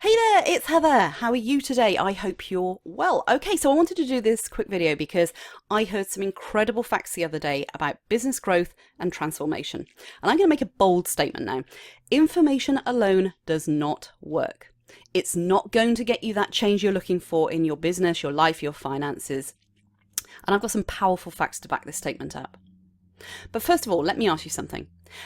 Hey there, it's Heather. How are you today? I hope you're well. Okay, so I wanted to do this quick video because I heard some incredible facts the other day about business growth and transformation. And I'm going to make a bold statement now. Information alone does not work. It's not going to get you that change you're looking for in your business, your life, your finances. And I've got some powerful facts to back this statement up. But first of all, let me ask you something.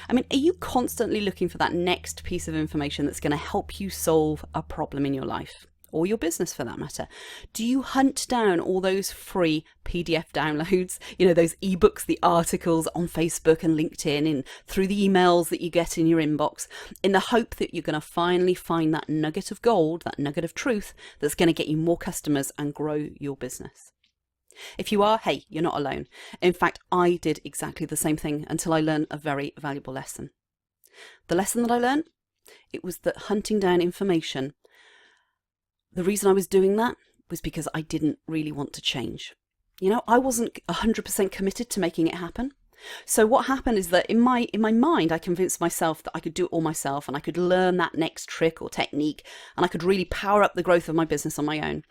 Are you constantly looking for that next piece of information that's going to help you solve a problem in your life or your business for that matter? Do you hunt down all those free PDF downloads, those ebooks, the articles on Facebook and LinkedIn and through the emails that you get in your inbox in the hope that you're going to finally find that nugget of gold, that nugget of truth that's going to get you more customers and grow your business? If you are, hey, you're not alone. In fact, I did exactly the same thing until I learned a very valuable lesson. The lesson that I learned, it was that hunting down information, the reason I was doing that was because I didn't really want to change. I wasn't 100% committed to making it happen. So what happened is that in my mind, I convinced myself that I could do it all myself and I could learn that next trick or technique and I could really power up the growth of my business on my own.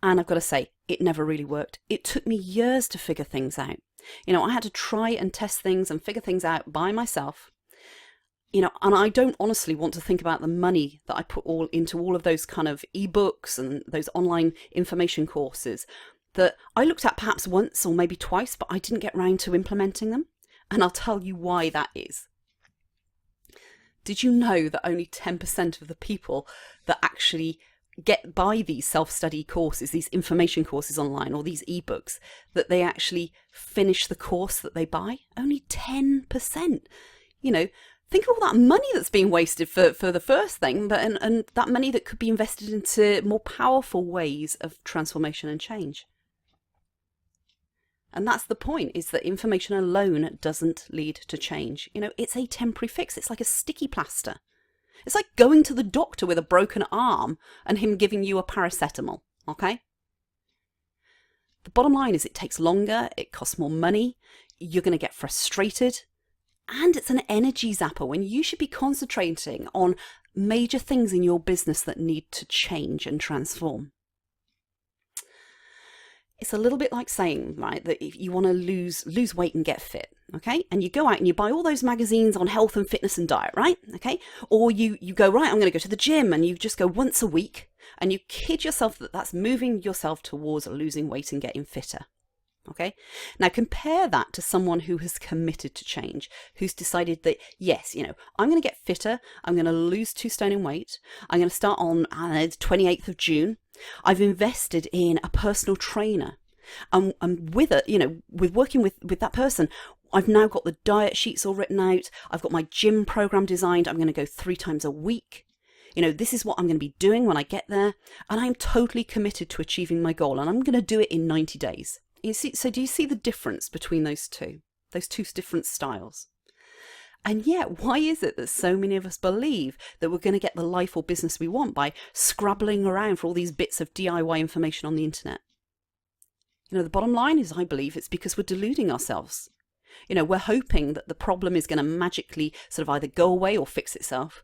And I've got to say, it never really worked. It took me years to figure things out. I had to try and test things and figure things out by myself. And I don't honestly want to think about the money that I put into all of those kind of ebooks and those online information courses that I looked at perhaps once or maybe twice, but I didn't get round to implementing them. And I'll tell you why that is. Did you know that only 10% of the people that actually buy these self-study courses, these information courses online or these ebooks, that they actually finish the course that they buy? Only 10%. Think of all that money that's being wasted for the first thing, but and that money that could be invested into more powerful ways of transformation and change. And that's the point, is that information alone doesn't lead to change. It's a temporary fix. It's like a sticky plaster. It's like going to the doctor with a broken arm and him giving you a paracetamol, okay? The bottom line is it takes longer, it costs more money, you're going to get frustrated, and it's an energy zapper when you should be concentrating on major things in your business that need to change and transform. It's a little bit like saying, right, that if you want to lose weight and get fit, okay, and you go out and you buy all those magazines on health and fitness and diet, right, okay, or you go, right, I'm going to go to the gym, and you just go once a week and you kid yourself that that's moving yourself towards losing weight and getting fitter. Okay, now compare that to someone who has committed to change, who's decided that, yes, I'm going to get fitter, I'm going to lose 2 stone in weight, I'm going to start on the 28th of June. I've invested in a personal trainer. And with it, with working with that person, I've now got the diet sheets all written out. I've got my gym program designed. I'm going to go 3 times a week. This is what I'm going to be doing when I get there. And I'm totally committed to achieving my goal. And I'm going to do it in 90 days. So do you see the difference between those two different styles? And yet, why is it that so many of us believe that we're going to get the life or business we want by scrabbling around for all these bits of DIY information on the internet? The bottom line is, I believe it's because we're deluding ourselves. We're hoping that the problem is going to magically sort of either go away or fix itself,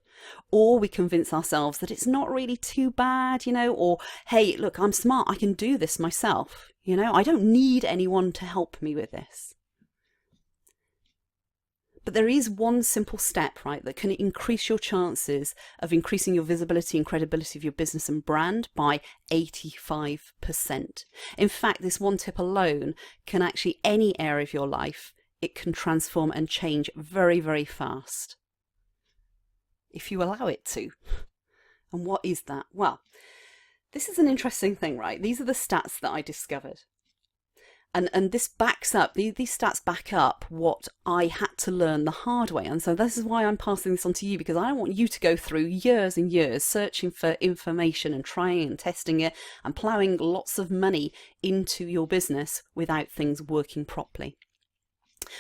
or we convince ourselves that it's not really too bad, or, hey, look, I'm smart, I can do this myself, I don't need anyone to help me with this. But there is one simple step, right, that can increase your chances of increasing your visibility and credibility of your business and brand by 85%. In fact, this one tip alone can actually, any area of your life, it can transform and change very, very fast, if you allow it to. And what is that? Well, this is an interesting thing, right? These are the stats that I discovered. And this backs up, these stats back up what I had to learn the hard way. And so this is why I'm passing this on to you, because I don't want you to go through years and years searching for information and trying and testing it and ploughing lots of money into your business without things working properly.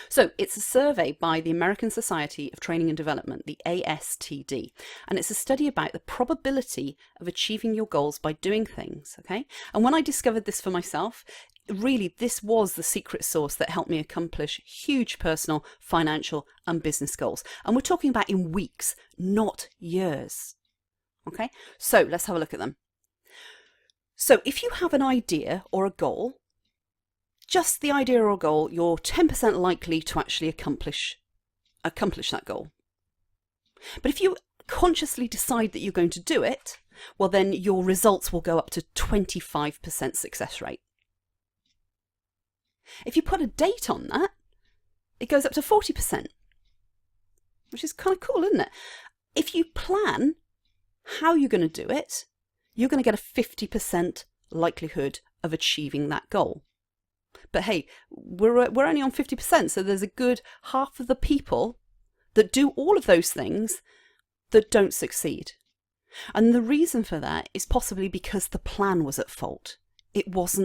So it's a survey by the American Society of Training and Development, the ASTD, and it's a study about the probability of achieving your goals by doing things, okay? And when I discovered this for myself, really this was the secret sauce that helped me accomplish huge personal, financial and business goals. And we're talking about in weeks, not years. Okay, so let's have a look at them. So if you have an idea or a goal, just the idea or goal, you're 10% likely to actually accomplish that goal. But if you consciously decide that you're going to do it, well, then your results will go up to 25% success rate. If you put a date on that, it goes up to 40%, which is kind of cool, isn't it? If you plan how you're going to do it, you're going to get a 50% likelihood of achieving that goal. But hey, we're only on 50%, so there's a good half of the people that do all of those things that don't succeed. And the reason for that is possibly because the plan was at fault. It was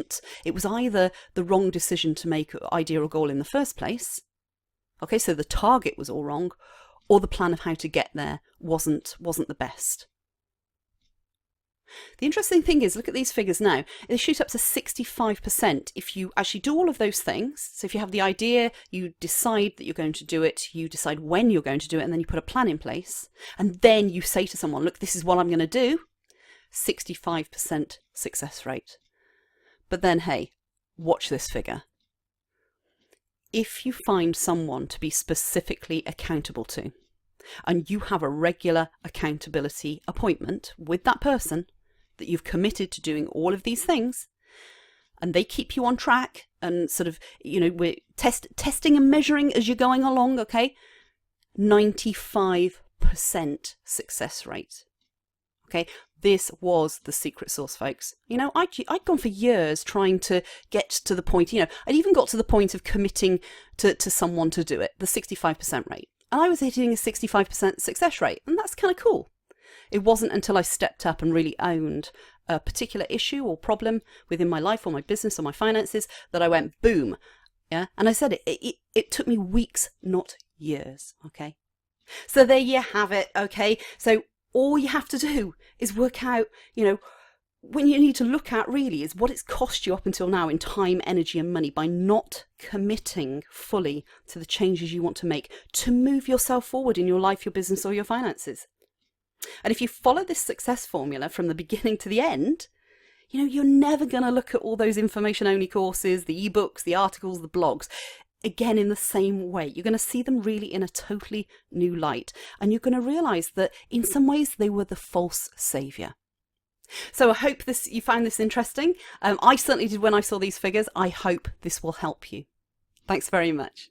either the wrong decision to make idea or goal in the first place. Okay, so the target was all wrong, or the plan of how to get there wasn't the best. The interesting thing is, look at these figures now. They shoot up to 65% if you actually do all of those things. So if you have the idea, you decide that you're going to do it, you decide when you're going to do it, and then you put a plan in place, and then you say to someone, look, this is what I'm going to do, 65% success rate. But then, hey, watch this figure. If you find someone to be specifically accountable to, and you have a regular accountability appointment with that person, that you've committed to doing all of these things, and they keep you on track and sort of, we're testing and measuring as you're going along, okay? 95% success rate. Okay, this was the secret sauce, folks. I'd gone for years trying to get to the point, I'd even got to the point of committing to someone to do it, the 65% rate. And I was hitting a 65% success rate, and that's kind of cool. It wasn't until I stepped up and really owned a particular issue or problem within my life or my business or my finances that I went boom. Yeah, and I said it took me weeks, not years. Okay, so there you have it. Okay, so all you have to do is work out, when you need to look at really is what it's cost you up until now in time, energy and money by not committing fully to the changes you want to make to move yourself forward in your life, your business or your finances. And if you follow this success formula from the beginning to the end, you're never going to look at all those information only courses, the ebooks, the articles, the blogs, again in the same way. You're going to see them really in a totally new light. And you're going to realize that in some ways they were the false savior. So I hope you found this interesting. I certainly did when I saw these figures. I hope this will help you. Thanks very much.